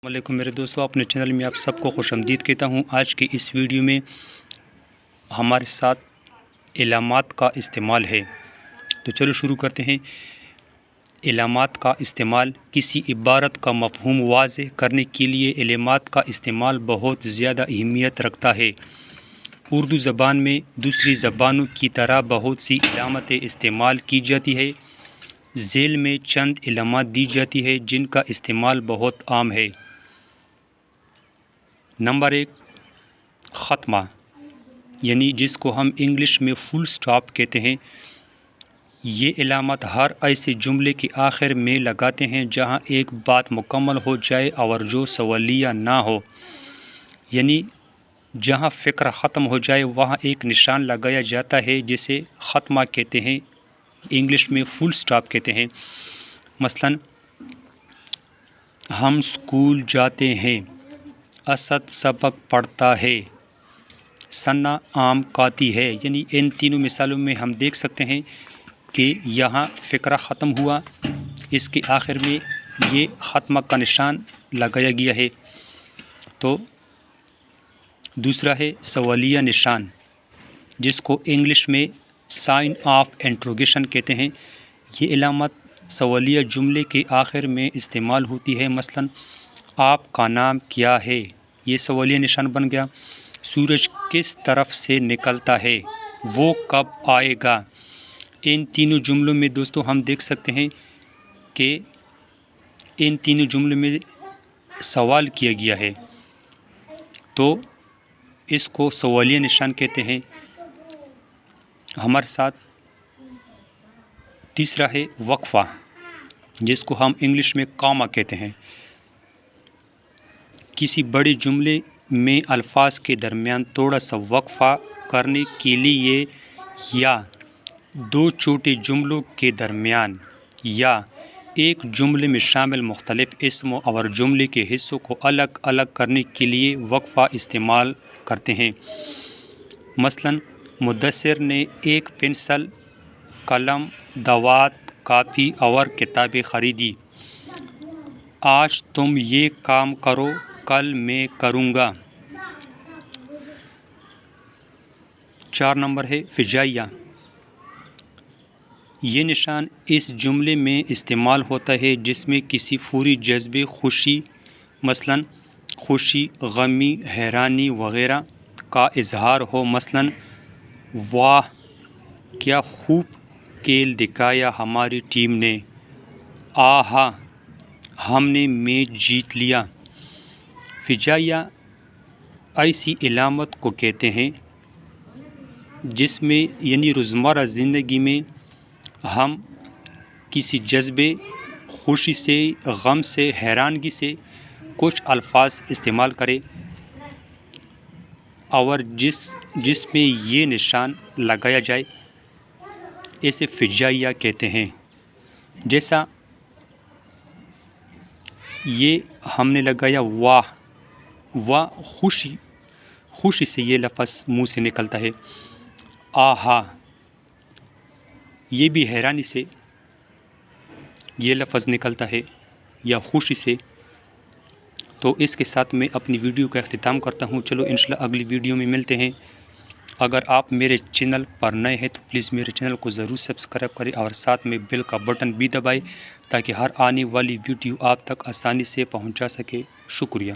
السلام علیکم میرے دوستوں، اپنے چینل میں آپ سب کو خوش آمدید کہتا ہوں۔ آج کی اس ویڈیو میں ہمارے ساتھ علامات کا استعمال ہے، تو چلو شروع کرتے ہیں۔ علامات کا استعمال کسی عبارت کا مفہوم واضح کرنے کے لیے علامات کا استعمال بہت زیادہ اہمیت رکھتا ہے۔ اردو زبان میں دوسری زبانوں کی طرح بہت سی علامتیں استعمال کی جاتی ہے۔ ذیل میں چند علامات دی جاتی ہے جن کا استعمال بہت عام ہے۔ نمبر 1، ختمہ، یعنی جس کو ہم انگلش میں فل سٹاپ کہتے ہیں۔ یہ علامت ہر ایسے جملے کے آخر میں لگاتے ہیں جہاں ایک بات مکمل ہو جائے اور جو سوالیہ نہ ہو، یعنی جہاں فقرہ ختم ہو جائے وہاں ایک نشان لگایا جاتا ہے جسے ختمہ کہتے ہیں، انگلش میں فل سٹاپ کہتے ہیں۔ مثلاً ہم اسکول جاتے ہیں، اسد سبق پڑھتا ہے، ثنا آم کھاتی ہے، یعنی ان تینوں مثالوں میں ہم دیکھ سکتے ہیں کہ یہاں فقرہ ختم ہوا، اس کے آخر میں یہ ختمہ کا نشان لگایا گیا ہے۔ تو دوسرا ہے سوالیہ نشان، جس کو انگلش میں سائن آف انٹروگیشن کہتے ہیں۔ یہ علامت سوالیہ جملے کے آخر میں استعمال ہوتی ہے۔ مثلاً آپ کا نام کیا ہے، یہ سوالیہ نشان بن گیا۔ سورج کس طرف سے نکلتا ہے، وہ کب آئے گا۔ ان تینوں جملوں میں دوستوں ہم دیکھ سکتے ہیں کہ ان تینوں جملوں میں سوال کیا گیا ہے، تو اس کو سوالیہ نشان کہتے ہیں۔ ہمارے ساتھ تیسرا ہے وقفہ، جس کو ہم انگلش میں کاما کہتے ہیں۔ کسی بڑے جملے میں الفاظ کے درمیان تھوڑا سا وقفہ کرنے کے لیے یا دو چھوٹے جملوں کے درمیان یا ایک جملے میں شامل مختلف اسموں اور جملے کے حصوں کو الگ الگ کرنے کے لیے وقفہ استعمال کرتے ہیں۔ مثلاً مدثر نے ایک پنسل، قلم، دوات، کاپی اور کتابیں خریدی۔ آج تم یہ کام کرو، کل میں کروں گا۔ 4 نمبر ہے فجائیہ۔ یہ نشان اس جملے میں استعمال ہوتا ہے جس میں کسی فوری جذبے، خوشی، مثلاً خوشی، غمی، حیرانی وغیرہ کا اظہار ہو۔ مثلاً واہ کیا خوب کھیل دکھایا ہماری ٹیم نے، آہا ہم نے میچ جیت لیا۔ فجائیہ ایسی علامت کو کہتے ہیں جس میں یعنی روزمرہ زندگی میں ہم کسی جذبے، خوشی سے، غم سے، حیرانگی سے کچھ الفاظ استعمال کریں اور جس میں یہ نشان لگایا جائے، اسے فجائیہ کہتے ہیں۔ جیسا یہ ہم نے لگایا واہ، واہ خوشی سے یہ لفظ منہ سے نکلتا ہے۔ آہا یہ بھی حیرانی سے یہ لفظ نکلتا ہے یا خوشی سے۔ تو اس کے ساتھ میں اپنی ویڈیو کا اختتام کرتا ہوں۔ چلو انشاءاللہ اگلی ویڈیو میں ملتے ہیں۔ اگر آپ میرے چینل پر نئے ہیں تو پلیز میرے چینل کو ضرور سبسکرائب کریں اور ساتھ میں بیل کا بٹن بھی دبائیں تاکہ ہر آنے والی ویڈیو آپ تک آسانی سے پہنچا سکے۔ شکریہ۔